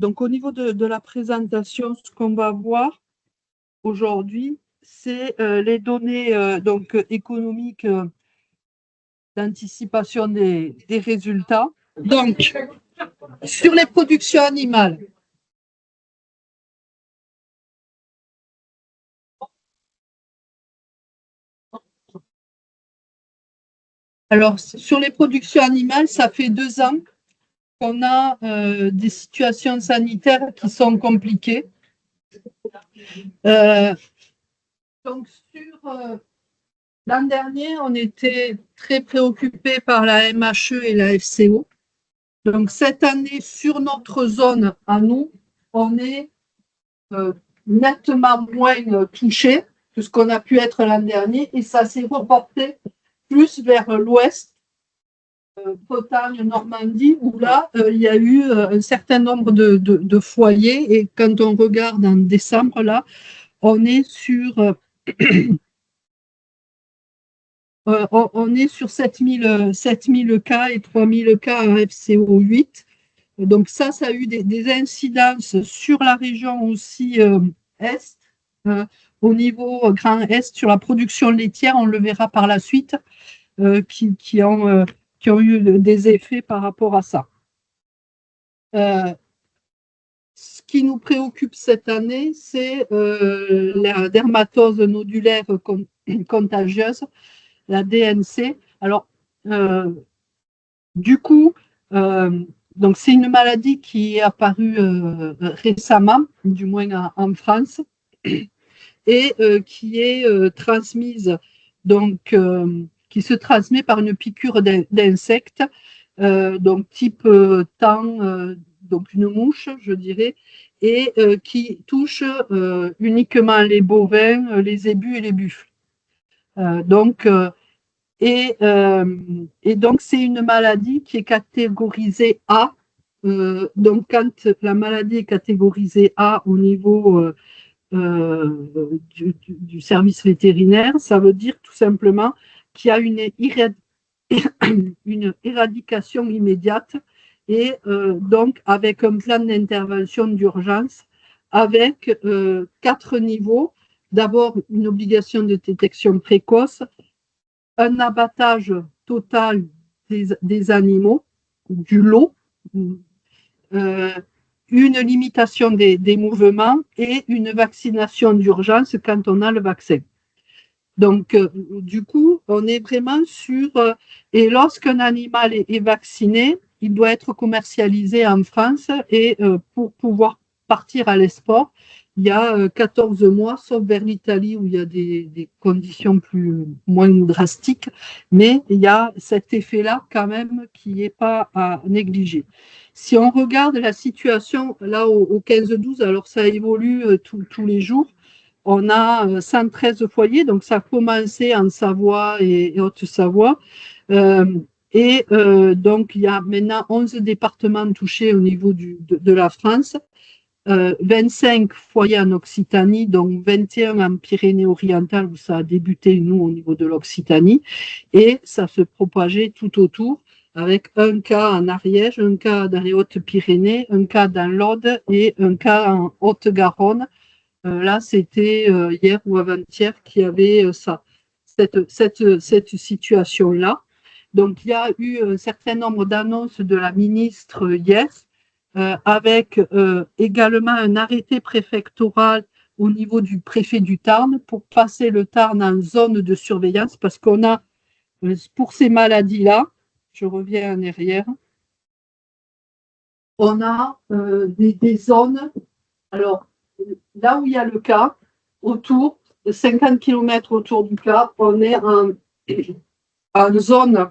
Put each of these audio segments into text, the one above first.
Donc, au niveau de la présentation, ce qu'on va voir aujourd'hui, c'est les données donc, économiques d'anticipation des résultats. Donc, sur les productions animales, alors, sur les productions animales, ça fait 2 ans qu'on a des situations sanitaires qui sont compliquées. Donc, sur l'an dernier, on était très préoccupés par la MHE et la FCO. Donc, cette année, sur notre zone à nous, on est nettement moins touché que ce qu'on a pu être l'an dernier et ça s'est reporté plus vers l'ouest, Bretagne, Normandie, où là, il y a eu un certain nombre de foyers et quand on regarde en décembre, là, on est sur 7000 cas et 3000 cas en FCO 8. Donc ça a eu des incidences sur la région aussi Est, au niveau Grand Est, sur la production laitière, on le verra par la suite, qui ont eu des effets par rapport à ça. Ce qui nous préoccupe cette année, c'est la dermatose nodulaire contagieuse, la DNC. Alors, du coup, donc c'est une maladie qui est apparue récemment, du moins en France, et qui est transmise, donc qui se transmet par une piqûre d'insectes, donc type tan, donc une mouche, je dirais, et qui touche uniquement les bovins, les zébus et les buffles. Et donc, c'est une maladie qui est catégorisée A. Donc, quand la maladie est catégorisée A au niveau du service vétérinaire, ça veut dire tout simplement qu'il y a une éradication immédiate et donc avec un plan d'intervention d'urgence avec 4 niveaux. D'abord, une obligation de détection précoce, un abattage total des animaux, du lot, une limitation des mouvements et une vaccination d'urgence quand on a le vaccin. Donc, du coup, on est vraiment sur... et lorsqu'un animal est vacciné, il doit être commercialisé en France et pour pouvoir partir à l'export, il y a 14 mois, sauf vers l'Italie où il y a des conditions moins drastiques, mais il y a cet effet-là quand même qui n'est pas à négliger. Si on regarde la situation là au 15-12, alors ça évolue tous les jours, on a 113 foyers, donc ça a commencé en Savoie et Haute-Savoie. Donc, il y a maintenant 11 départements touchés au niveau de la France, 25 foyers en Occitanie, donc 21 en Pyrénées-Orientales, où ça a débuté, nous, au niveau de l'Occitanie, et ça se propageait tout autour, avec un cas en Ariège, un cas dans les Hautes-Pyrénées, un cas dans l'Aude et un cas en Haute-Garonne. Là, c'était hier ou avant-hier qu'il y avait cette situation-là. Donc, il y a eu un certain nombre d'annonces de la ministre hier, avec également un arrêté préfectoral au niveau du préfet du Tarn pour passer le Tarn en zone de surveillance parce qu'on a, pour ces maladies-là, je reviens en arrière, on a des zones, alors, là où il y a le cas, autour, de 50 km autour du cas, on est en zone.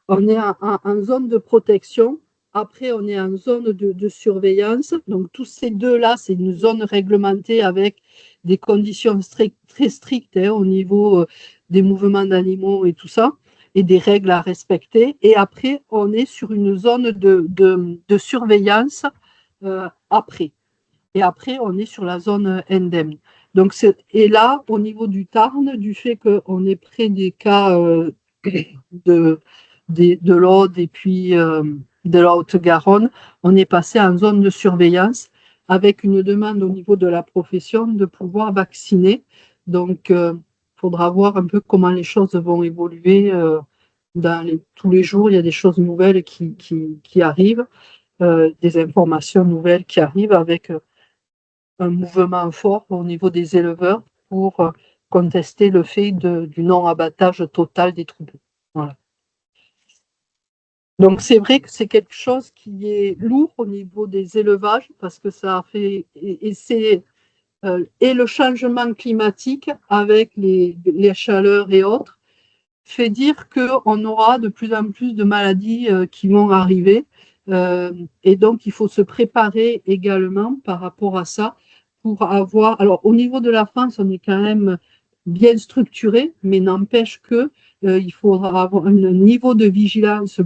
On est en zone de protection. Après, on est en zone de surveillance. Donc, tous ces deux-là, c'est une zone réglementée avec des conditions très strictes au niveau des mouvements d'animaux et tout ça, et des règles à respecter. Et après, on est sur une zone de surveillance après. Et après, on est sur la zone endème. Donc, et là, au niveau du Tarn, du fait qu'on est près des cas de l'Aude et puis de la Haute-Garonne, on est passé en zone de surveillance avec une demande au niveau de la profession de pouvoir vacciner. Donc, il faudra voir un peu comment les choses vont évoluer. Tous les jours, il y a des choses nouvelles qui arrivent, des informations nouvelles qui arrivent avec un mouvement fort au niveau des éleveurs pour contester le fait du non-abattage total des troupeaux. Voilà. Donc c'est vrai que c'est quelque chose qui est lourd au niveau des élevages parce que ça a fait et c'est et le changement climatique avec les chaleurs et autres fait dire qu'on aura de plus en plus de maladies qui vont arriver. Et donc, il faut se préparer également par rapport à ça pour avoir. Alors, au niveau de la France, on est quand même bien structuré, mais n'empêche que il faudra avoir un niveau de vigilance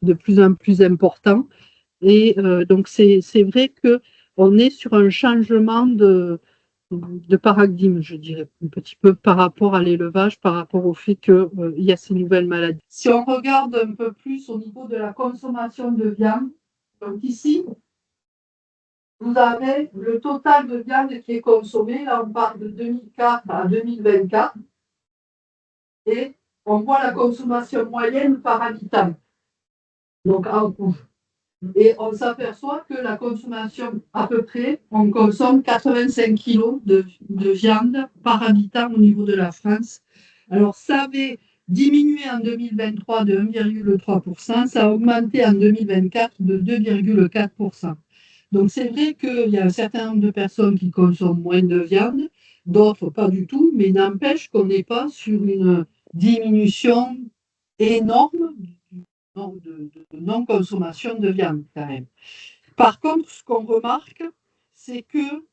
de plus en plus important. Et donc, c'est vrai que on est sur un changement de paradigme, je dirais, un petit peu par rapport à l'élevage, par rapport au fait qu'il y a ces nouvelles maladies. Si on regarde un peu plus au niveau de la consommation de viande, donc ici, vous avez le total de viande qui est consommé. Là, on parle de 2004 à 2024. Et on voit la consommation moyenne par habitant. Donc, en rouge. Et on s'aperçoit que la consommation, à peu près, on consomme 85 kilos de viande par habitant au niveau de la France. Alors, ça avait diminué en 2023 de 1,3%, ça a augmenté en 2024 de 2,4%. Donc, c'est vrai qu'il y a un certain nombre de personnes qui consomment moins de viande, d'autres pas du tout, mais n'empêche qu'on n'est pas sur une diminution énorme de non-consommation de viande quand même. Par contre, ce qu'on remarque, c'est que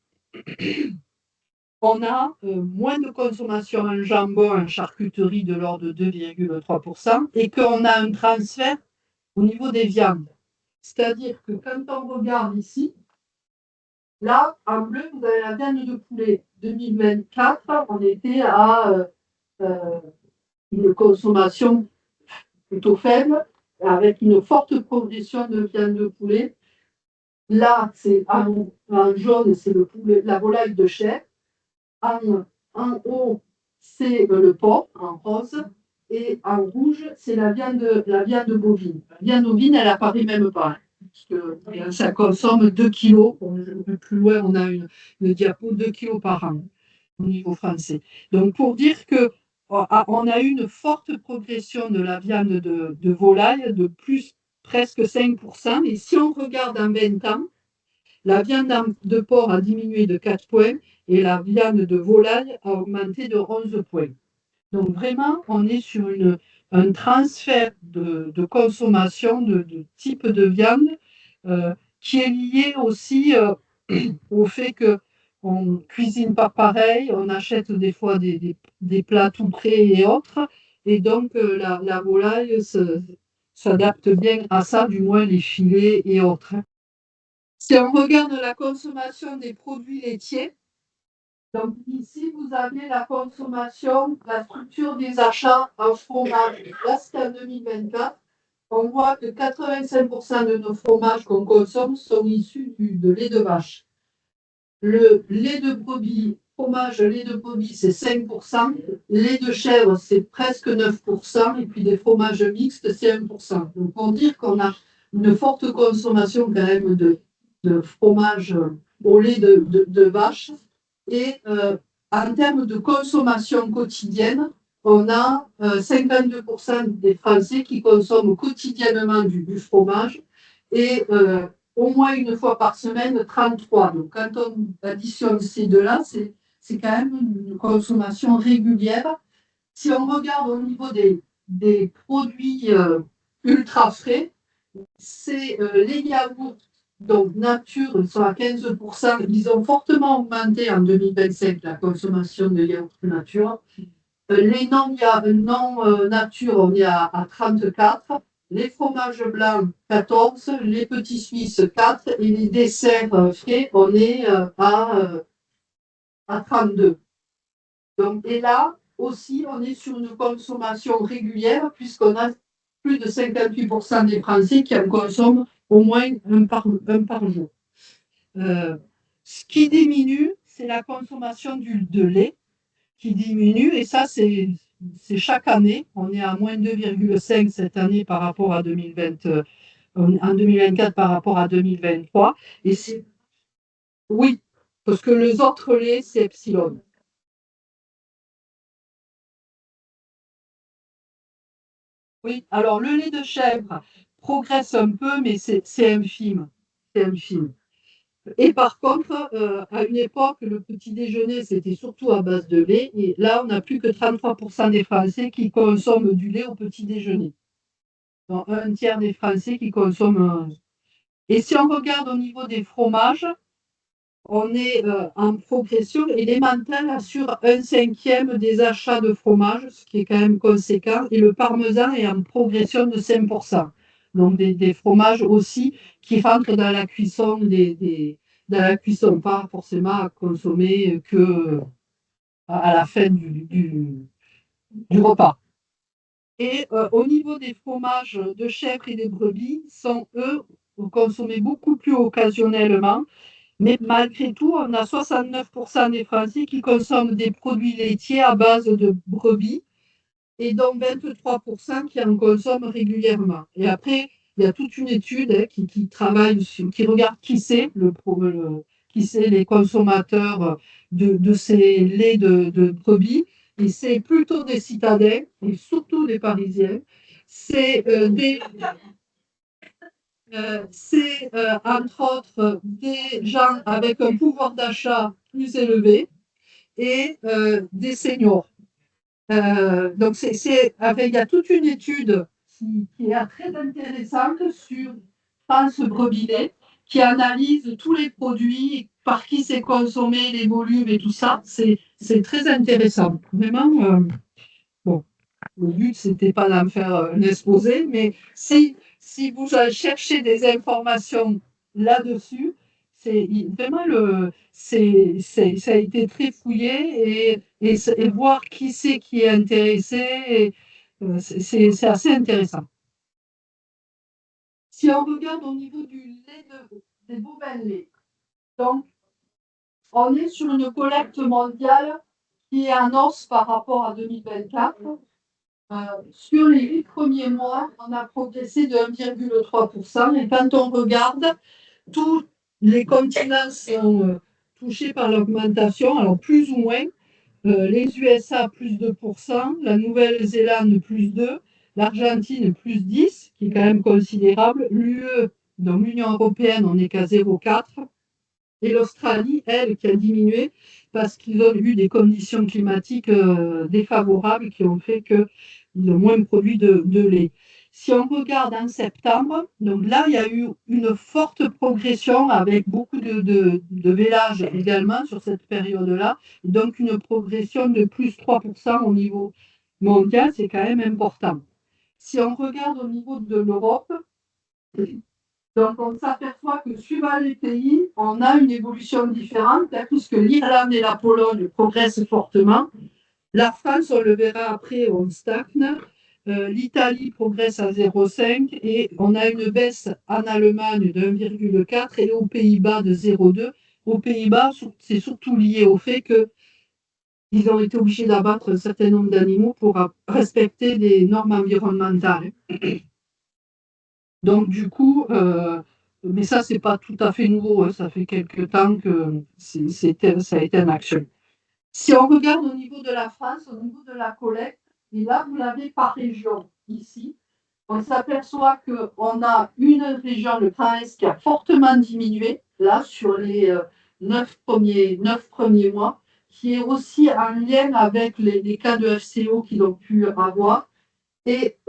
on a moins de consommation en jambon, en charcuterie de l'ordre de 2,3% et qu'on a un transfert au niveau des viandes. C'est-à-dire que quand on regarde ici, là, en bleu, vous avez la viande de poulet. 2024, on était à une consommation plutôt faible, avec une forte progression de viande de poulet. Là, c'est en jaune, c'est la volaille de chair. En haut, c'est le porc, en rose. Et en rouge, c'est la viande bovine. La viande bovine, elle apparaît même pas. Parce que ça consomme 2 kilos. Plus loin, on a une diapo 2 kilos par an au niveau français. Donc, pour dire que on a eu une forte progression de la viande de volaille de plus presque 5%. Et si on regarde en 20 ans, la viande de porc a diminué de 4 points et la viande de volaille a augmenté de 11 points. Donc vraiment, on est sur un transfert de consommation de type de viande qui est lié aussi au fait que on cuisine pas pareil, on achète des fois des plats tout prêts et autres, et donc la volaille s'adapte bien à ça, du moins les filets et autres. Si on regarde la consommation des produits laitiers, donc ici vous avez la consommation, la structure des achats en fromage. Là, c'est en 2024. On voit que 85% de nos fromages qu'on consomme sont issus de lait de vache. Le lait de brebis, fromage lait de brebis, c'est 5%. Lait de chèvre, c'est presque 9%. Et puis des fromages mixtes, c'est 1%. Donc pour dire qu'on a une forte consommation quand même de fromage au lait de vache. Et en termes de consommation quotidienne, on a 52% des Français qui consomment quotidiennement du fromage et au moins une fois par semaine, 33. Donc quand on additionne ces deux-là, c'est quand même une consommation régulière. Si on regarde au niveau des produits ultra frais, c'est les yaourts, donc nature, sont à 15%. Ils ont fortement augmenté en 2025 la consommation de yaourts nature. Les non-nature, on est à 34. Les fromages blancs, 14. Les petits suisses, 4. Et les desserts frais, on est à 32. Donc, et là aussi, on est sur une consommation régulière puisqu'on a plus de 58% des Français qui en consomment au moins un par jour. Ce qui diminue, c'est la consommation de lait qui diminue, et ça, c'est chaque année. On est à moins 2,5 cette année par rapport à 2020, en 2024 par rapport à 2023. Et c'est, oui, parce que les autres laits, c'est epsilon. Oui, alors le lait de chèvre progresse un peu, mais c'est infime. C'est infime. Et par contre, à une époque, le petit déjeuner, c'était surtout à base de lait. Et là, on n'a plus que 33% des Français qui consomment du lait au petit déjeuner. Donc, un tiers des Français qui consomment. Et si on regarde au niveau des fromages, on est en progression et l'Emmental assure un cinquième des achats de fromage, ce qui est quand même conséquent. Et le parmesan est en progression de 5%. Donc des fromages aussi qui rentrent dans la cuisson, dans la cuisson, pas forcément à consommer que à la fin du repas. Et au niveau des fromages de chèvre et des brebis, sont eux consommés beaucoup plus occasionnellement. Mais malgré tout, on a 69% des Français qui consomment des produits laitiers à base de brebis et dont 23% qui en consomment régulièrement. Et après, il y a toute une étude qui travaille qui regarde qui c'est les consommateurs de ces laits de brebis. Et c'est plutôt des citadins et surtout des Parisiens. C'est entre autres des gens avec un pouvoir d'achat plus élevé et des seniors. Donc, il y a toute une étude qui est très intéressante sur France Brebis qui analyse tous les produits, par qui c'est consommé, les volumes et tout ça. C'est très intéressant. Vraiment, bon, le but, c'était pas d'en faire un exposé, mais si vous cherchez des informations là-dessus, vraiment ça a été très fouillé et voir qui c'est qui est intéressé, c'est assez intéressant. Si on regarde au niveau du lait des bovins laits, donc on est sur une collecte mondiale qui est en hausse par rapport à 2024. Sur les 8 premiers mois, on a progressé de 1,3%. Et quand on regarde, tous les continents sont touchés par l'augmentation, alors plus ou moins. Les USA plus 2%, la Nouvelle-Zélande plus 2%, l'Argentine plus 10%, qui est quand même considérable. L'UE, donc l'Union européenne, on n'est qu'à 0,4%. Et l'Australie, elle, qui a diminué parce qu'ils ont eu des conditions climatiques défavorables qui ont fait qu'ils ont moins produit de lait. Si on regarde en septembre, donc là, il y a eu une forte progression avec beaucoup de vélages également sur cette période-là. Donc, une progression de plus 3% au niveau mondial, c'est quand même important. Si on regarde au niveau de l'Europe, donc, on s'aperçoit que suivant les pays, on a une évolution différente, puisque l'Irlande et la Pologne progressent fortement. La France, on le verra après, on stagne. L'Italie progresse à 0,5 et on a une baisse en Allemagne de 1,4 et aux Pays-Bas de 0,2. Aux Pays-Bas, c'est surtout lié au fait qu'ils ont été obligés d'abattre un certain nombre d'animaux pour respecter les normes environnementales. Donc, du coup, mais ça, c'est pas tout à fait nouveau, hein, ça fait quelques temps que ça a été en action. Si on regarde au niveau de la France, au niveau de la collecte, et là, vous l'avez par région, ici, on s'aperçoit qu'on a une région, le Grand Est, qui a fortement diminué, là, sur les 9 premiers mois, qui est aussi en lien avec les cas de FCO qu'ils ont pu avoir. Et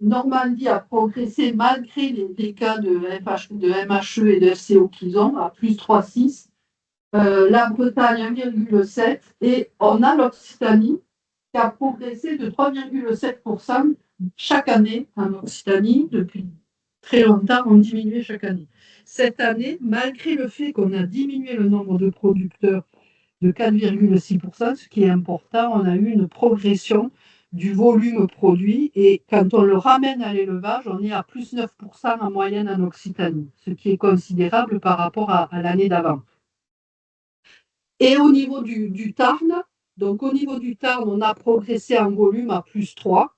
Normandie a progressé malgré les cas de MHE et de FCO qu'ils ont, à plus 3,6. La Bretagne 1,7. Et on a l'Occitanie qui a progressé de 3,7% chaque année en Occitanie. Depuis très longtemps, on diminuait chaque année. Cette année, malgré le fait qu'on a diminué le nombre de producteurs de 4,6%, ce qui est important, on a eu une progression du volume produit. Et quand on le ramène à l'élevage, on est à plus 9% en moyenne en Occitanie, ce qui est considérable par rapport à l'année d'avant. Et au niveau du Tarn, donc au niveau du Tarn, on a progressé en volume à plus 3.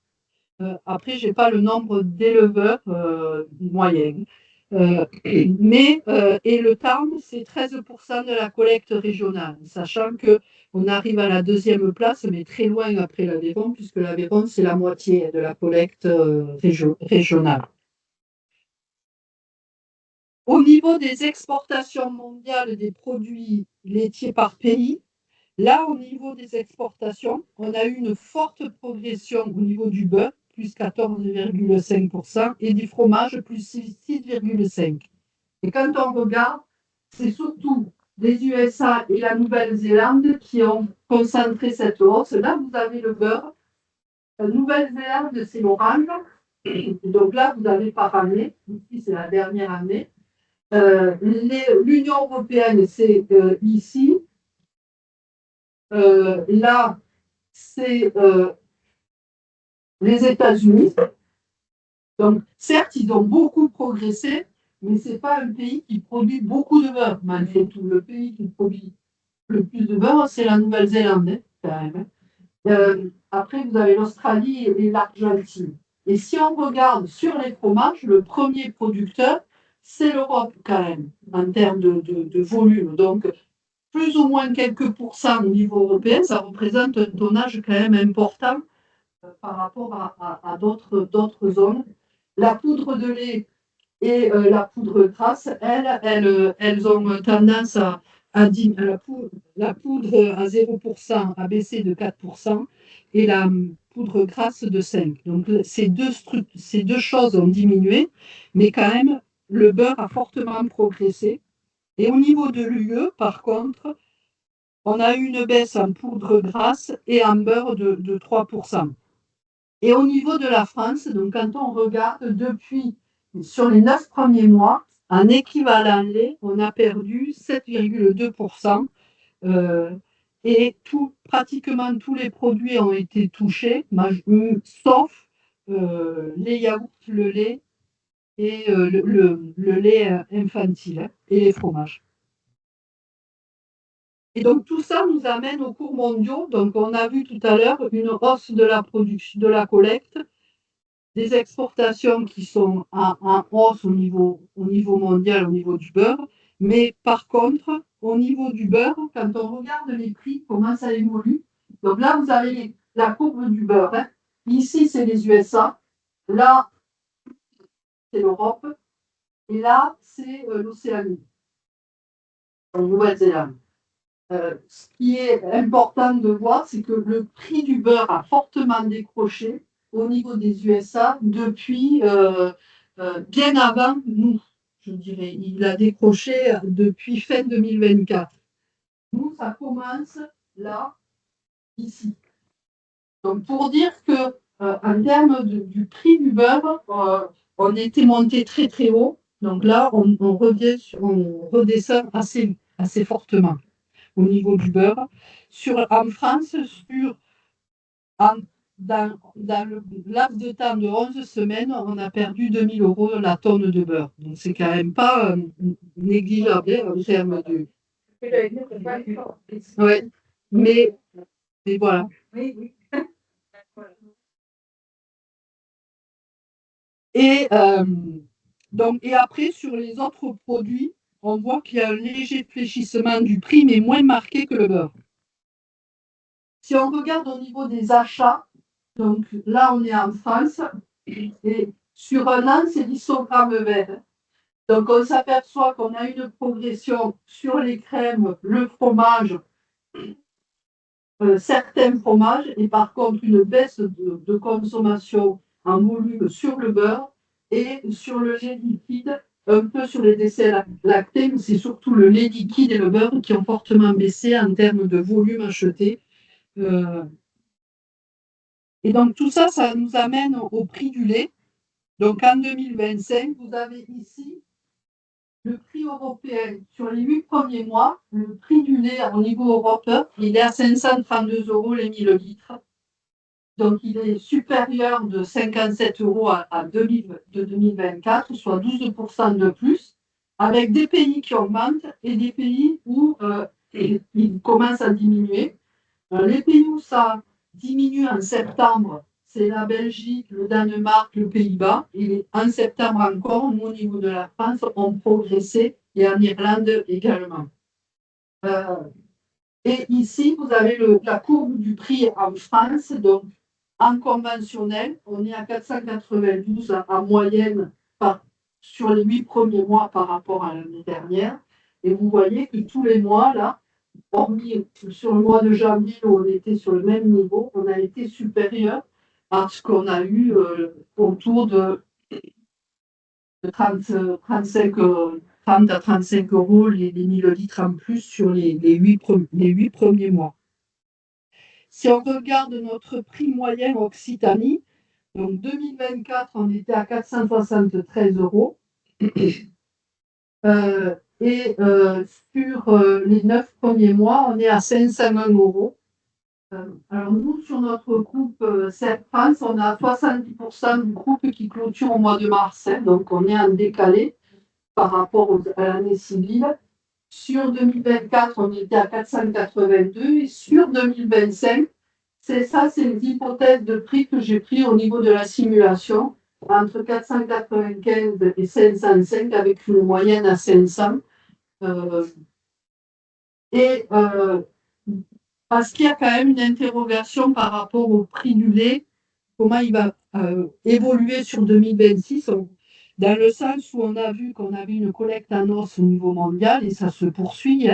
Après, je n'ai pas le nombre d'éleveurs moyens. Et le Tarn, c'est 13% de la collecte régionale, sachant qu'on arrive à la deuxième place, mais très loin après l'Aveyron, puisque l'Aveyron, c'est la moitié de la collecte régionale. Au niveau des exportations mondiales des produits laitiers par pays, là, au niveau des exportations, on a eu une forte progression au niveau du beurre, plus 14,5%, et du fromage, plus 6,5%. Et quand on regarde, c'est surtout les USA et la Nouvelle-Zélande qui ont concentré cette hausse. Là, vous avez le beurre. La Nouvelle-Zélande, c'est l'orange. Donc là, vous avez par année. Ici, c'est la dernière année. L'Union européenne, c'est ici. Là, c'est les États-Unis. Donc, certes, ils ont beaucoup progressé, mais ce n'est pas un pays qui produit beaucoup de beurre, malgré tout. Le pays qui produit le plus de beurre, c'est la Nouvelle-Zélande, hein, quand même. Après, vous avez l'Australie et l'Argentine. Et si on regarde sur les fromages, le premier producteur, c'est l'Europe, quand même, en termes de volume. Donc, plus ou moins quelques pourcents au niveau européen, ça représente un tonnage quand même important par rapport à d'autres zones. La poudre de lait et la poudre grasse, elles ont tendance à diminuer. La poudre à 0% a baissé de 4% et la poudre grasse de 5%. Donc ces deux choses ont diminué, mais quand même, le beurre a fortement progressé. Et au niveau de l'UE, par contre, on a eu une baisse en poudre grasse et en beurre de 3%. Et au niveau de la France, donc quand on regarde depuis sur les 9 premiers mois, en équivalent lait, on a perdu 7,2%. Et pratiquement tous les produits ont été touchés, sauf les yaourts, le lait et le lait infantile, hein, et les fromages. Et donc tout ça nous amène aux cours mondiaux. Donc on a vu tout à l'heure une hausse de la production, de la collecte, des exportations qui sont en hausse au niveau mondial, au niveau du beurre. Mais par contre, au niveau du beurre, quand on regarde les prix, comment ça évolue, donc là, vous avez la courbe du beurre, hein. Ici, c'est les USA. Là, c'est l'Europe. Et là, c'est l'Océanie, en Nouvelle-Zélande. Ce qui est important de voir, c'est que le prix du beurre a fortement décroché au niveau des USA depuis bien avant nous, je dirais. Il a décroché depuis fin 2024. Nous, ça commence là, ici. Donc, pour dire que en termes du prix du beurre, on était monté très très haut. Donc là, on redescend assez fortement au niveau du beurre. En France, dans le laps de temps de 11 semaines, on a perdu 2 000 € la tonne de beurre. Donc, c'est quand même pas négligeable en termes de. Ouais. Mais voilà. Et, et après, sur les autres produits, on voit qu'il y a un léger fléchissement du prix, mais moins marqué que le beurre. Si on regarde au niveau des achats, donc là, on est en France, et sur un an, c'est l'histogramme vert. Donc, on s'aperçoit qu'on a une progression sur les crèmes, le fromage, certains fromages, et par contre, une baisse de consommation en volume sur le beurre et sur le lait liquide, un peu sur les desserts lactés, mais c'est surtout le lait liquide et le beurre qui ont fortement baissé en termes de volume acheté. Et donc, tout ça, ça nous amène au prix du lait. Donc, en 2025, vous avez ici le prix européen. Sur les 8 premiers mois, le prix du lait au niveau européen, il est à 532 € les 1000 litres. Donc, il est supérieur de 57 euros à 2024, soit 12% de plus, avec des pays qui augmentent et des pays où il commence à diminuer. Les pays où ça diminue en septembre, c'est la Belgique, le Danemark, le Pays-Bas. Et en septembre encore, nous, au niveau de la France, on progressait et en Irlande également. Et ici, vous avez la courbe du prix en France. Donc, en conventionnel, on est à 492 en moyenne sur les 8 premiers mois par rapport à l'année dernière. Et vous voyez que tous les mois, là, hormis sur le mois de janvier où on était sur le même niveau, on a été supérieur à ce qu'on a eu autour de 35, 30 à 35 euros les millilitres en plus sur les 8 premiers mois. Si on regarde notre prix moyen Occitanie, donc 2024, on était à 473 euros. Sur les 9 premiers mois, on est à 501 euros. Alors nous, sur notre groupe CEP France, on a 70% du groupe qui clôture au mois de mars. Donc on est en décalé par rapport à l'année civile. Sur 2024, on était à 482 et sur 2025, c'est les hypothèses de prix que j'ai pris au niveau de la simulation, entre 495 et 505 avec une moyenne à 500. Parce qu'il y a quand même une interrogation par rapport au prix du lait, comment il va évoluer sur 2026, dans le sens où on a vu qu'on avait une collecte en hausse au niveau mondial et ça se poursuit,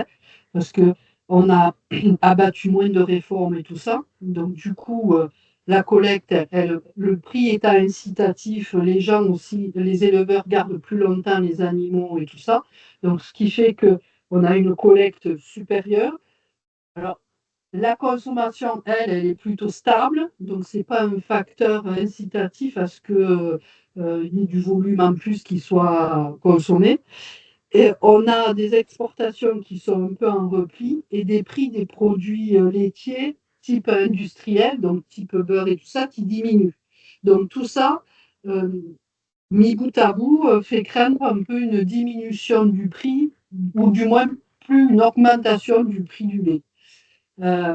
parce qu'on a abattu moins de réformes et tout ça. Donc du coup, la collecte, le prix étant incitatif, les gens aussi, les éleveurs gardent plus longtemps les animaux et tout ça. Donc ce qui fait qu'on a une collecte supérieure. Alors, la consommation, elle est plutôt stable, donc ce n'est pas un facteur incitatif à ce qu'il y ait du volume en plus qui soit consommé. Et on a des exportations qui sont un peu en repli et des prix des produits laitiers type industriel, donc type beurre et tout ça, qui diminuent. Donc tout ça, euh, mis bout à bout, fait craindre un peu une diminution du prix, ou du moins plus une augmentation du prix du lait.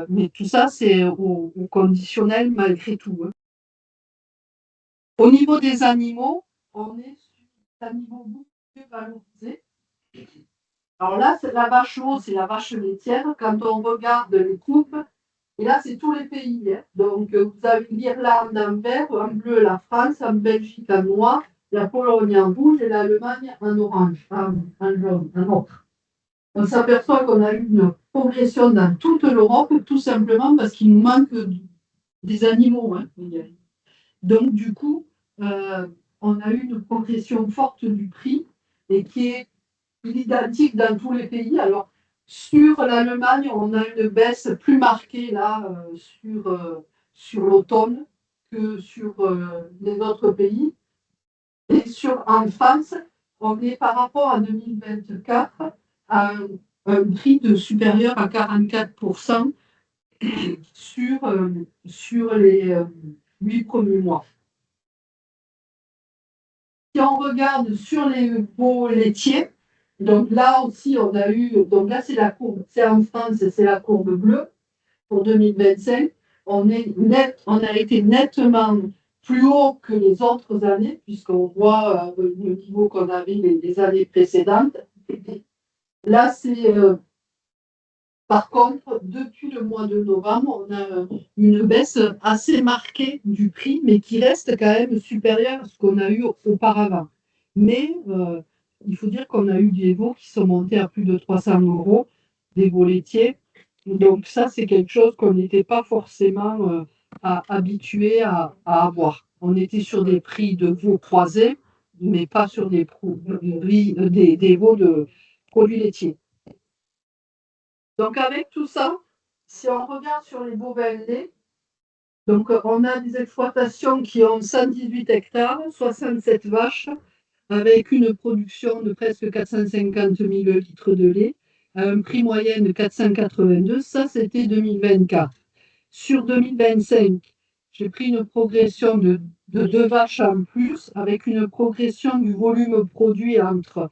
Mais tout ça, c'est au conditionnel malgré tout. Hein. Au niveau des animaux, on est sur des animaux beaucoup plus valorisés. Alors là, c'est la vache haut, c'est la vache laitière. Quand on regarde les coupes, et là, c'est tous les pays. Hein. Donc, vous avez l'Irlande en vert, en bleu la France, en Belgique en noir, la Pologne en rouge et l'Allemagne en orange, en jaune, en ocre. On s'aperçoit qu'on a eu une progression dans toute l'Europe, tout simplement parce qu'il nous manque des animaux. Hein. Donc, du coup, on a eu une progression forte du prix et qui est identique dans tous les pays. Alors, sur l'Allemagne, on a une baisse plus marquée là sur l'automne que sur les autres pays. Et en France, on est par rapport à 2024 à un prix supérieur à 44% sur les 8 premiers mois. Si on regarde sur les veaux laitiers, donc là aussi on a eu, donc là c'est la courbe, c'est en France, c'est la courbe bleue pour 2025. On a été nettement plus haut que les autres années, puisqu'on voit le niveau qu'on avait les années précédentes. Là, c'est par contre, depuis le mois de novembre, on a une baisse assez marquée du prix, mais qui reste quand même supérieure à ce qu'on a eu auparavant. Mais il faut dire qu'on a eu des veaux qui sont montés à plus de 300 euros, des veaux laitiers. Donc ça, c'est quelque chose qu'on n'était pas forcément habitué à avoir. On était sur des prix de veaux croisés, mais pas sur des veaux de produits laitiers. Donc avec tout ça, si on regarde sur les bovins laits, donc on a des exploitations qui ont 118 hectares, 67 vaches, avec une production de presque 450 000 litres de lait, à un prix moyen de 482, ça c'était 2024. Sur 2025, j'ai pris une progression de 2 vaches en plus, avec une progression du volume produit entre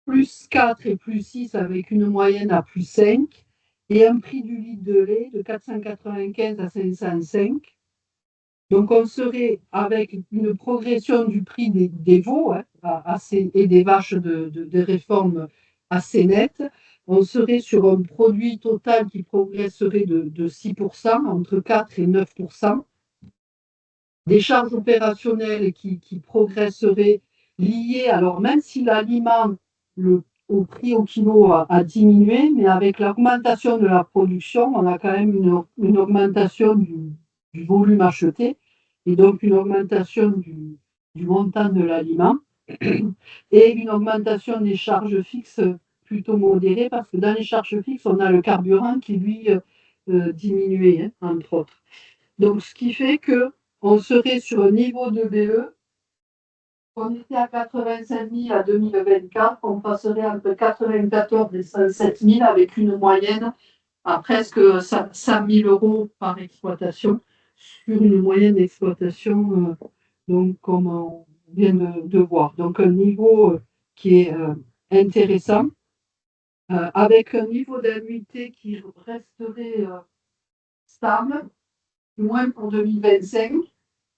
plus 4 et plus 6, avec une moyenne à plus 5, et un prix du litre de lait de 495 à 505. Donc, on serait avec une progression du prix des veaux et des vaches de réforme assez nette. On serait sur un produit total qui progresserait de 6%, entre 4 et 9%. Des charges opérationnelles qui progresseraient liées, alors même si l'aliment, au prix au kilo a diminué, mais avec l'augmentation de la production, on a quand même une augmentation du volume acheté et donc une augmentation du montant de l'aliment et une augmentation des charges fixes plutôt modérée parce que dans les charges fixes, on a le carburant qui, lui, diminuait, hein, entre autres. Donc, ce qui fait que on serait sur un niveau de BE, on était à 85 000 à 2024, on passerait entre 94 et 107 000 avec une moyenne à presque 5 000 euros par exploitation sur une moyenne d'exploitation, donc comme on vient de voir. Donc un niveau qui est intéressant, avec un niveau d'annuité qui resterait stable, du moins pour 2025.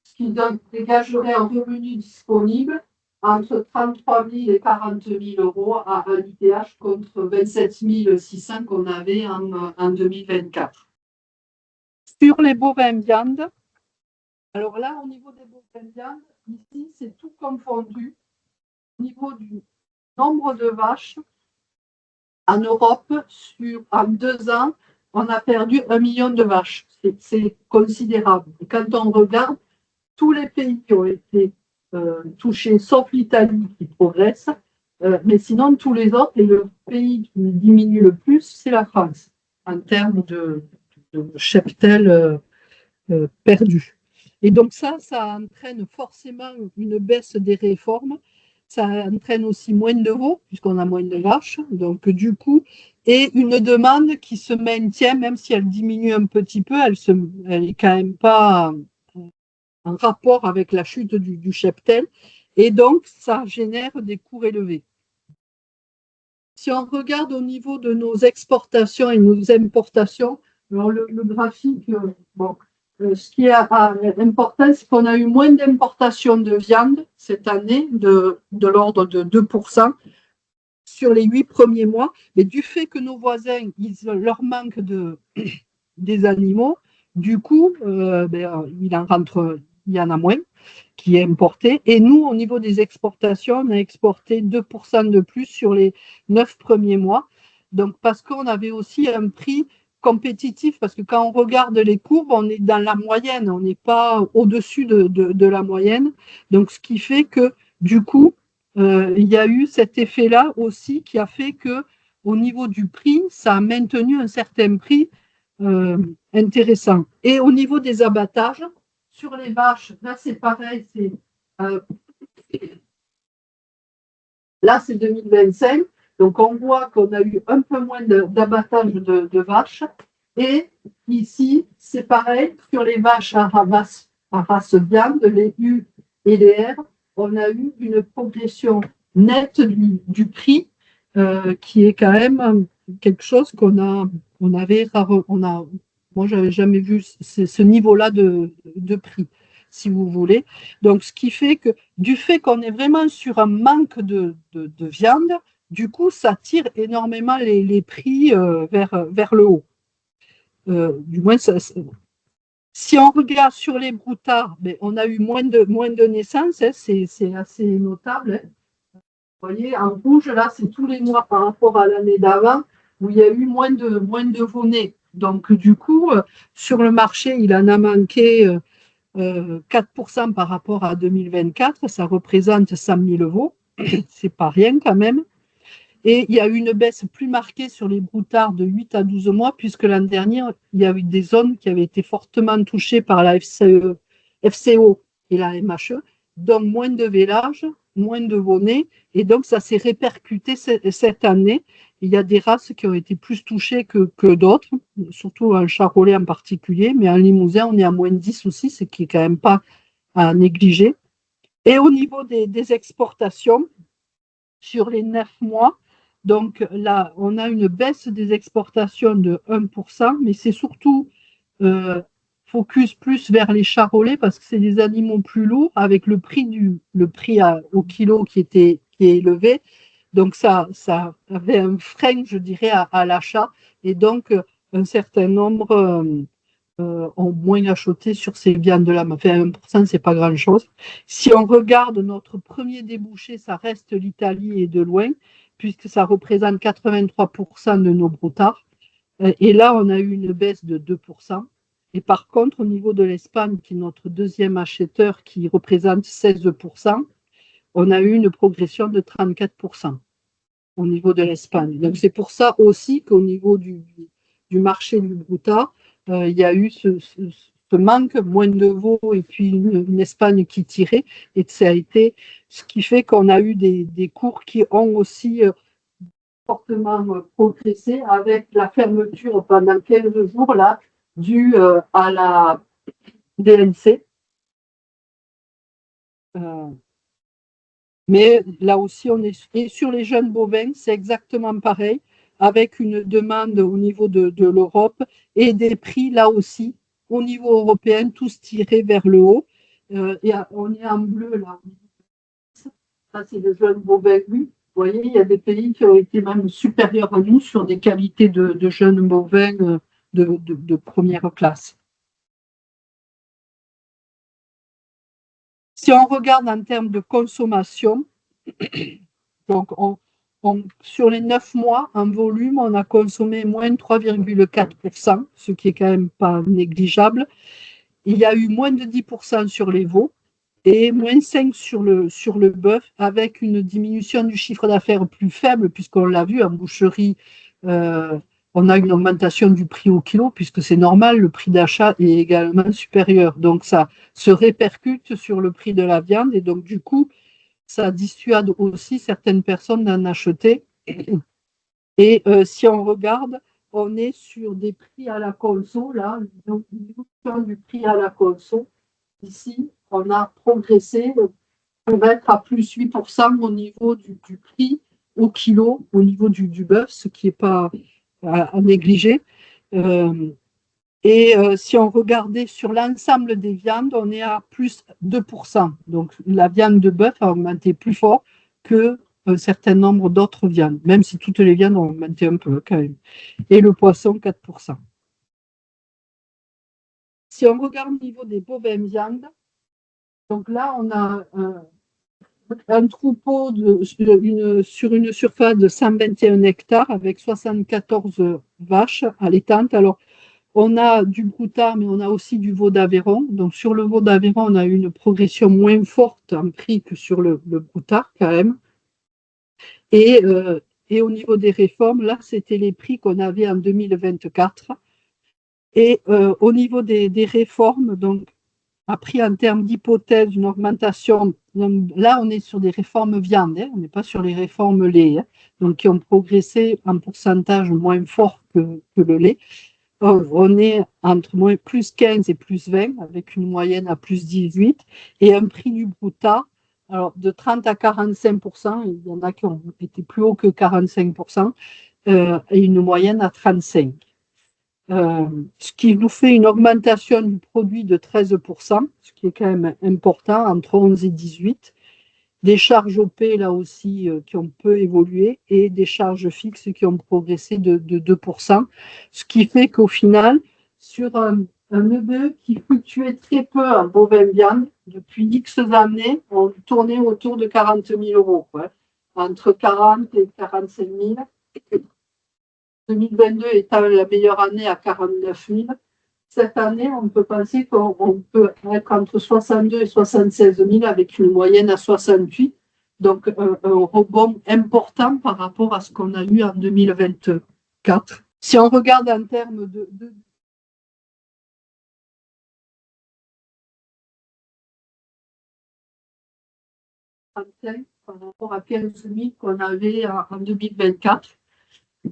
Ce qui dégagerait un revenu disponible entre 33 000 et 40 000 euros à un ITH contre 27 600 qu'on avait en 2024. Sur les bovins viande, alors là, au niveau des bovins viande, ici, c'est tout confondu. Au niveau du nombre de vaches, en Europe, en 2 ans, on a perdu 1 million de vaches. C'est considérable. Et quand on regarde, tous les pays qui ont été touchés, sauf l'Italie qui progresse, mais sinon tous les autres, et le pays qui diminue le plus, c'est la France, en termes de cheptel perdu. Et donc ça entraîne forcément une baisse des réformes, ça entraîne aussi moins de veaux, puisqu'on a moins de vaches, donc du coup, et une demande qui se maintient, même si elle diminue un petit peu, elle est quand même pas en rapport avec la chute du cheptel, et donc ça génère des coûts élevés. Si on regarde au niveau de nos exportations et nos importations, alors le graphique, ce qui est important, c'est qu'on a eu moins d'importations de viande cette année, de l'ordre de 2% sur les 8 premiers mois, mais du fait que nos voisins, leur manque des animaux, du coup, il y en a moins qui est importé. Et nous, au niveau des exportations, on a exporté 2% de plus sur les 9 premiers mois. Donc, parce qu'on avait aussi un prix compétitif, parce que quand on regarde les courbes, on est dans la moyenne, on n'est pas au-dessus de la moyenne. Donc, ce qui fait que, du coup, il y a eu cet effet-là aussi qui a fait que, au niveau du prix, ça a maintenu un certain prix intéressant. Et au niveau des abattages, sur les vaches, là c'est pareil, là c'est 2025, donc on voit qu'on a eu un peu moins d'abattage de vaches. Et ici, c'est pareil, sur les vaches à race viande, les U et les R, on a eu une progression nette du prix qui est quand même quelque chose moi j'avais jamais vu ce niveau-là de prix, si vous voulez. Donc ce qui fait que du fait qu'on est vraiment sur un manque de viande, du coup ça tire énormément les prix vers le haut. Du moins si on regarde sur les broutards, on a eu moins de naissances, hein, c'est assez notable. Hein. Vous voyez, en rouge, là, c'est tous les mois par rapport à l'année d'avant où il y a eu moins de veaux-nés. Donc, du coup, sur le marché, il en a manqué 4% par rapport à 2024. Ça représente 100 000 veaux. C'est pas rien quand même. Et il y a eu une baisse plus marquée sur les broutards de 8 à 12 mois, puisque l'an dernier, il y a eu des zones qui avaient été fortement touchées par la FCO et la MHE, donc moins de vélages, moins de veaux-nés, et donc ça s'est répercuté cette année. Il y a des races qui ont été plus touchées que d'autres, surtout un charolais en particulier, mais un limousin, on est à -10 aussi, ce qui est quand même pas à négliger. Et au niveau des exportations, sur les 9 mois, donc là, on a une baisse des exportations de 1%, mais c'est surtout focus plus vers les charolais parce que c'est des animaux plus lourds avec le prix au kilo qui est élevé. Donc ça avait un frein, je dirais, à l'achat. Et donc, un certain nombre ont moins acheté sur ces viandes-là. Mais enfin, 1%, c'est pas grand-chose. Si on regarde notre premier débouché, ça reste l'Italie et de loin, puisque ça représente 83% de nos broutards. Et là, on a eu une baisse de 2%. Et par contre, au niveau de l'Espagne, qui est notre deuxième acheteur, qui représente 16%, on a eu une progression de 34% au niveau de l'Espagne. Donc c'est pour ça aussi qu'au niveau du marché du broutard, il y a eu ce manque, moins de veaux et puis une Espagne qui tirait. Et ça a été ce qui fait qu'on a eu des cours qui ont aussi fortement progressé avec la fermeture pendant 15 jours là, due à la DNC. Mais là aussi, on est et sur les jeunes bovins, c'est exactement pareil, avec une demande au niveau de l'Europe et des prix là aussi, au niveau européen, tous tirés vers le haut. On est en bleu là. Ça, c'est le jeune bovin nu. Vous voyez, il y a des pays qui ont été même supérieurs à nous sur des qualités de jeunes bovins de première classe. Si on regarde en termes de consommation, donc sur les 9 mois, en volume, on a consommé moins 3,4%, ce qui est quand même pas négligeable. Il y a eu moins de 10% sur les veaux et moins 5 sur le bœuf, avec une diminution du chiffre d'affaires plus faible, puisqu'on l'a vu en boucherie, euh, on a une augmentation du prix au kilo, puisque c'est normal, le prix d'achat est également supérieur. Donc ça se répercute sur le prix de la viande, et donc du coup, ça dissuade aussi certaines personnes d'en acheter. Et si on regarde, on est sur des prix à la conso, là, donc l'évolution du prix à la conso. Ici, on a progressé, on va être à plus 8% au niveau du prix au kilo, au niveau du bœuf, ce qui n'est pas à négliger. Euh, si on regardait sur l'ensemble des viandes, on est à plus 2%. Donc la viande de bœuf a augmenté plus fort que un certain nombre d'autres viandes, même si toutes les viandes ont augmenté un peu quand même. Et le poisson, 4%. Si on regarde au niveau des bovins viandes, donc là, on a un troupeau sur une surface de 121 hectares avec 74 vaches allaitantes. Alors, on a du broutard, mais on a aussi du veau d'Aveyron. Donc, sur le veau d'Aveyron, on a eu une progression moins forte en prix que sur le broutard, quand même. Et, euh, et au niveau des réformes, là, c'était les prix qu'on avait en 2024. Et au niveau des réformes, donc, a pris en termes d'hypothèse une augmentation. Donc, là, on est sur des réformes viande, hein, on n'est pas sur les réformes lait, hein, donc qui ont progressé en pourcentage moins fort que le lait. On est entre plus 15 et plus 20, avec une moyenne à plus 18, et un prix du broutard alors, de 30 à 45%, il y en a qui ont été plus haut que 45%, et une moyenne à 35. Ce qui nous fait une augmentation du produit de 13%, ce qui est quand même important, entre 11 et 18. Des charges OP, là aussi, qui ont peu évolué, et des charges fixes qui ont progressé de 2%, ce qui fait qu'au final, sur un EBE qui fluctuait très peu en bovin viande, depuis X années, on tournait autour de 40 000 euros, quoi, entre 40 et 45 000. 2022 étant la meilleure année à 49 000. Cette année, on peut penser qu'on peut être entre 62 et 76 000 avec une moyenne à 68. Donc, un rebond important par rapport à ce qu'on a eu en 2024. Si on regarde en termes de par rapport à 15 000 qu'on avait en 2024,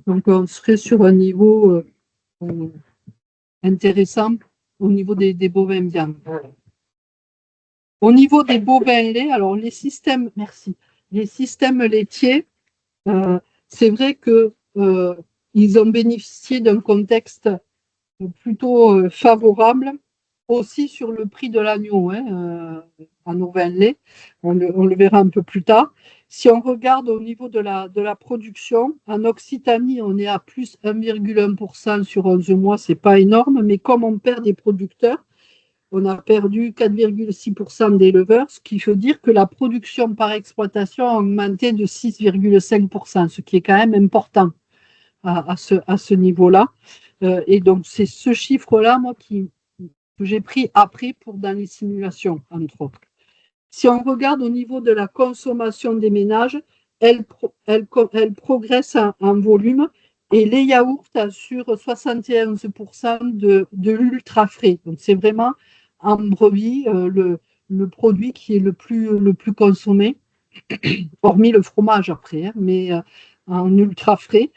Donc, on serait sur un niveau intéressant au niveau des bovins viande. Au niveau des bovins laits, alors les systèmes laitiers, c'est vrai que ils ont bénéficié d'un contexte plutôt favorable aussi sur le prix de l'agneau, en ovin lait. On le verra un peu plus tard. Si on regarde au niveau de la production, en Occitanie, on est à plus 1,1% sur 11 mois, c'est pas énorme, mais comme on perd des producteurs, on a perdu 4,6% d'éleveurs, ce qui veut dire que la production par exploitation a augmenté de 6,5%, ce qui est quand même important à ce niveau-là. Et donc, c'est ce chiffre-là, moi, que j'ai pris après pour dans les simulations, entre autres. Si on regarde au niveau de la consommation des ménages, elle progresse en volume et les yaourts assurent 71% de l'ultra frais. Donc, c'est vraiment en brebis le produit qui est le plus consommé, hormis le fromage après, mais en ultra frais.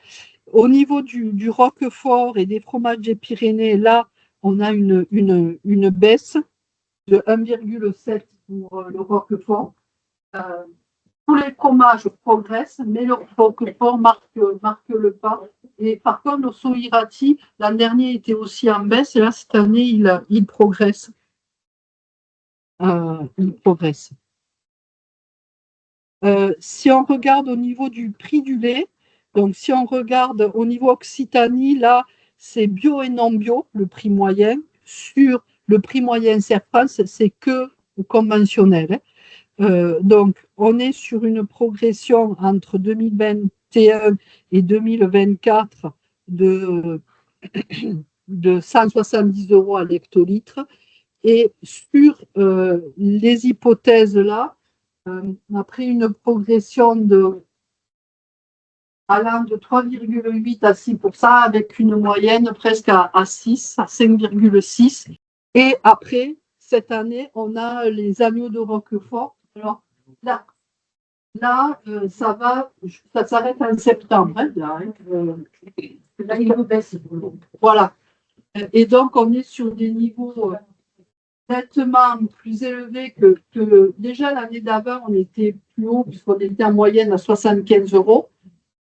Au niveau du Roquefort et des fromages des Pyrénées, là, on a une baisse de 1,7 pour le Roquefort. Euh, tous les fromages progressent, mais le Roquefort marque le pas. Et par contre, le Soirati, l'an dernier, était aussi en baisse, et là, cette année, il progresse. Il progresse. Si on regarde au niveau du prix du lait, donc si on regarde au niveau Occitanie, là, c'est bio et non bio, le prix moyen. Sur le prix moyen Serfrance, c'est que conventionnel. Donc, on est sur une progression entre 2021 et 2024 de 170 € à l'hectolitre. Et sur les hypothèses là, on a pris une progression allant de 3,8 à 6%, avec une moyenne presque à 6, à 5,6. Et après, cette année, on a les agneaux de Roquefort. Alors là, ça s'arrête en septembre. Là, il baisse. Voilà. Et donc, on est sur des niveaux nettement plus élevés que déjà l'année d'avant, on était plus haut, puisqu'on était en moyenne à 75 €.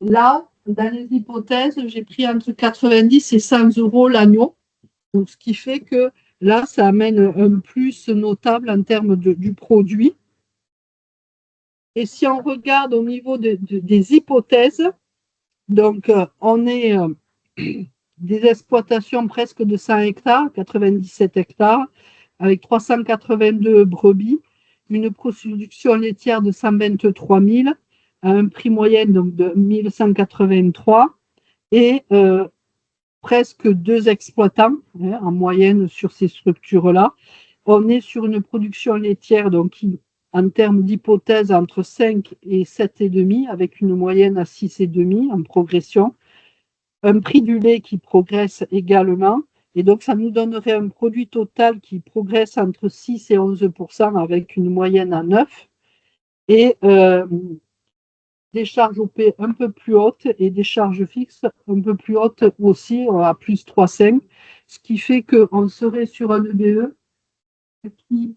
Là, dans les hypothèses, j'ai pris entre 90 et 100 € l'agneau. Donc, ce qui fait que là, ça amène un plus notable en termes du produit. Et si on regarde au niveau des hypothèses, donc on est des exploitations presque de 100 hectares, 97 hectares, avec 382 brebis, une production laitière de 123 000, à un prix moyen donc, de 1183, et presque 2 exploitants en moyenne sur ces structures-là. On est sur une production laitière donc, qui, en termes d'hypothèse, entre 5 et 7,5, avec une moyenne à 6,5 en progression. Un prix du lait qui progresse également. Et donc, ça nous donnerait un produit total qui progresse entre 6 et 11%, avec une moyenne à 9. Et des charges OP un peu plus hautes et des charges fixes un peu plus hautes aussi, à plus 3,5. Ce qui fait qu'on serait sur un EBE qui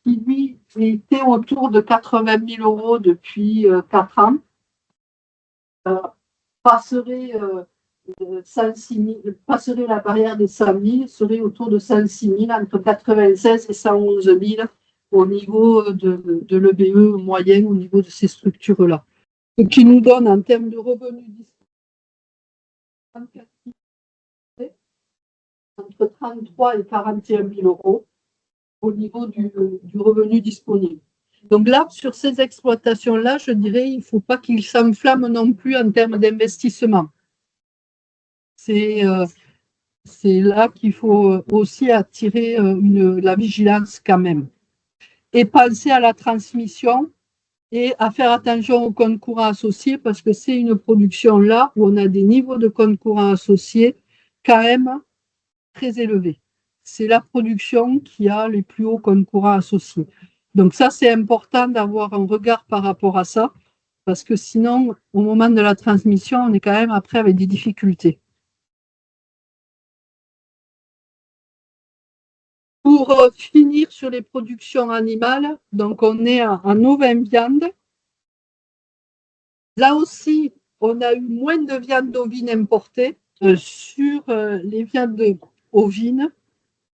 lui, était autour de 80 000 € depuis 4 ans, passerait, 106 000, passerait la barrière des 100 000, serait autour de 106 000, entre 96 et 111 000 au niveau de l'EBE moyenne, au niveau de ces structures-là. Ce qui nous donne en termes de revenus disponibles entre 33 et 41 000 € au niveau du revenu disponible. Donc là, sur ces exploitations-là, je dirais, il ne faut pas qu'ils s'enflamment non plus en termes d'investissement. C'est là qu'il faut aussi attirer la vigilance quand même. Et penser à la transmission et à faire attention aux comptes courants associés, parce que c'est une production là où on a des niveaux de comptes courants associés quand même très élevés. C'est la production qui a les plus hauts comptes courants associés. Donc ça, c'est important d'avoir un regard par rapport à ça. parce que sinon, au moment de la transmission, on est quand même après avec des difficultés. Pour finir sur les productions animales, donc on est en ovin viande. Là aussi, on a eu moins de viande ovine importée. Sur les viandes ovines,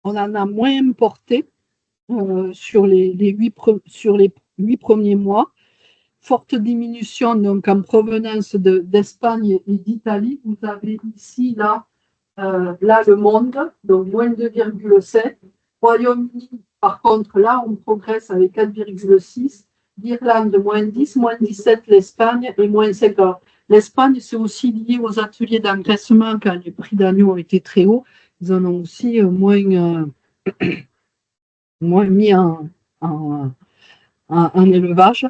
on en a moins importé sur sur les 8 premiers mois. Forte diminution donc en provenance d'Espagne et d'Italie. Vous avez ici là le monde, donc moins 2,7. Royaume-Uni, par contre, là, on progresse avec 4,6. L'Irlande, moins 10, moins 17 l'Espagne et moins 5. L'Espagne, c'est aussi lié aux ateliers d'engraissement quand les prix d'agneau ont été très hauts. Ils en ont aussi moins mis en élevage.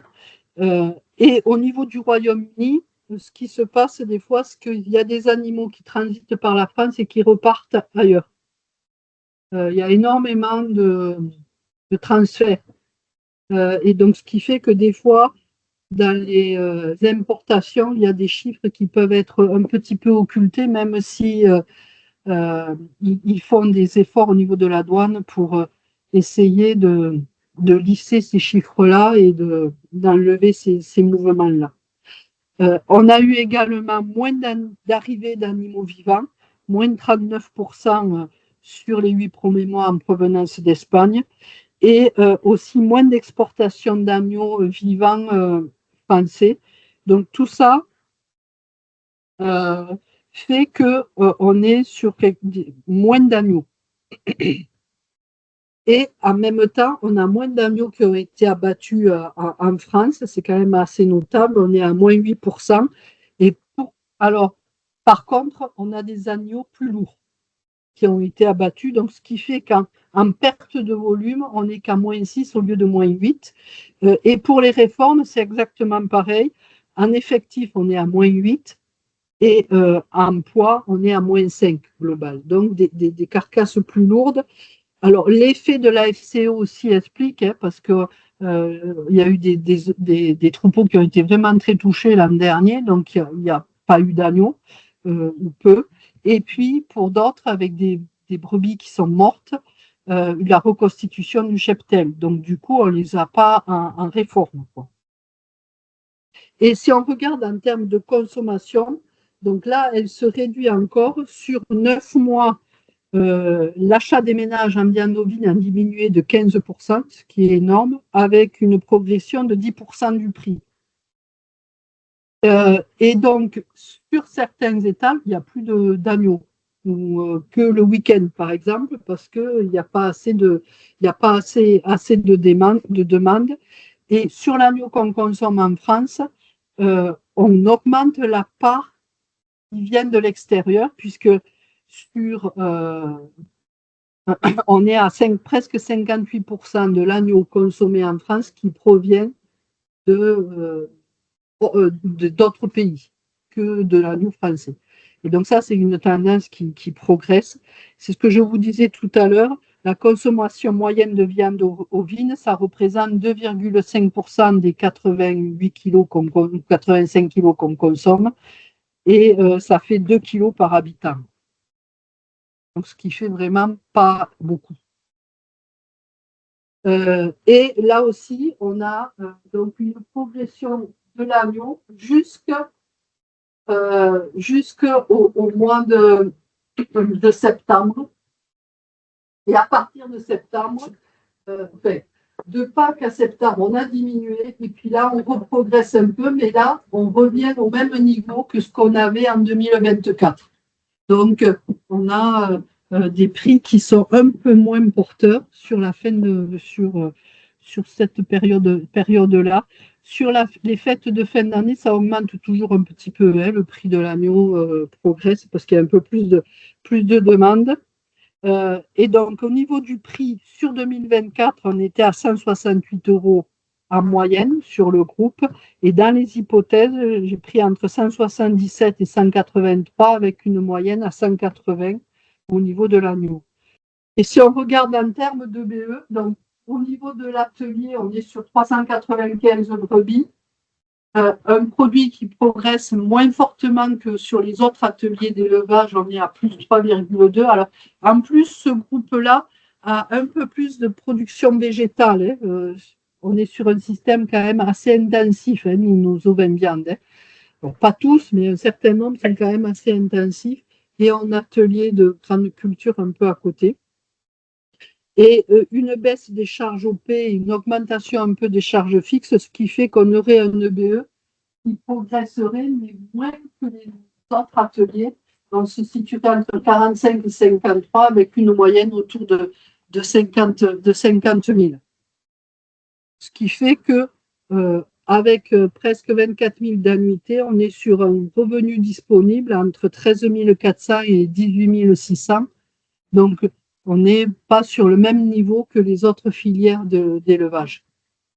Et au niveau du Royaume-Uni, ce qui se passe des fois, c'est qu'il y a des animaux qui transitent par la France et qui repartent ailleurs. Il y a énormément de transferts. Et donc, ce qui fait que des fois, dans les importations, il y a des chiffres qui peuvent être un petit peu occultés, même si ils font des efforts au niveau de la douane pour essayer de lisser ces chiffres-là et d'enlever ces mouvements-là. On a eu également moins d'arrivées d'animaux vivants, moins de 39% sur les 8 premiers mois en provenance d'Espagne, et aussi moins d'exportation d'agneaux vivants français. Donc tout ça fait qu'on est sur moins d'agneaux. Et en même temps, on a moins d'agneaux qui ont été abattus en France. C'est quand même assez notable. On est à moins 8%. Et alors, par contre, on a des agneaux plus lourds qui ont été abattus. Donc, ce qui fait qu'en perte de volume, on n'est qu'à moins 6 au lieu de moins 8. Et pour les réformes, c'est exactement pareil. En effectif, on est à moins 8. Et en poids, on est à moins 5 global. Donc, des carcasses plus lourdes. Alors, l'effet de la FCO aussi explique, parce que il y a eu des troupeaux qui ont été vraiment très touchés l'an dernier, donc il n'y a pas eu d'agneaux, ou peu. Et puis, pour d'autres, avec des brebis qui sont mortes, la reconstitution du cheptel. Donc, du coup, on ne les a pas en réforme, quoi. Et si on regarde en termes de consommation, donc là, elle se réduit encore sur 9 mois. L'achat des ménages en viande ovine a diminué de 15%, ce qui est énorme, avec une progression de 10% du prix. Et donc, sur certains étals, il n'y a plus d'agneaux, que le week-end, par exemple, parce qu'il n'y a pas assez de demande. Et sur l'agneau qu'on consomme en France, on augmente la part qui vient de l'extérieur, puisque on est à presque 58% de l'agneau consommé en France qui provient d'autres pays que de l'agneau français. Et donc ça, c'est une tendance qui progresse. C'est ce que je vous disais tout à l'heure. La consommation moyenne de viande ovine, ça représente 2,5% des 88 kilos 85 kilos qu'on consomme, et ça fait 2 kilos par habitant. Donc, ce qui fait vraiment pas beaucoup. Et là aussi, on a donc une progression de l'agneau jusqu'au mois de septembre. Et à partir de septembre, de Pâques à septembre, on a diminué. Et puis là, on reprogresse un peu, mais là, on revient au même niveau que ce qu'on avait en 2024. Donc, on a des prix qui sont un peu moins porteurs sur cette période-là. Sur les fêtes de fin d'année, ça augmente toujours un petit peu. Le prix de l'agneau progresse parce qu'il y a un peu plus de demandes. Et donc, au niveau du prix, sur 2024, on était à 168 € en moyenne sur le groupe. Et dans les hypothèses, j'ai pris entre 177 et 183 avec une moyenne à 180 au niveau de l'agneau. Et si on regarde en termes de BE, donc au niveau de l'atelier, on est sur 395 brebis un produit qui progresse moins fortement que sur les autres ateliers d'élevage, on est à plus 3,2. Alors, en plus, ce groupe-là a un peu plus de production végétale. On est sur un système quand même assez intensif, nos ovins viandes. Bon, pas tous, mais un certain nombre sont quand même assez intensifs et en atelier de grande culture un peu à côté. Et une baisse des charges OP, une augmentation un peu des charges fixes, ce qui fait qu'on aurait un EBE qui progresserait, mais moins que les autres ateliers. On se situerait entre 45 et 53 avec une moyenne autour de 50 000. Ce qui fait que, avec presque 24 000 d'annuités, on est sur un revenu disponible entre 13 400 et 18 600. Donc, on n'est pas sur le même niveau que les autres filières d'élevage.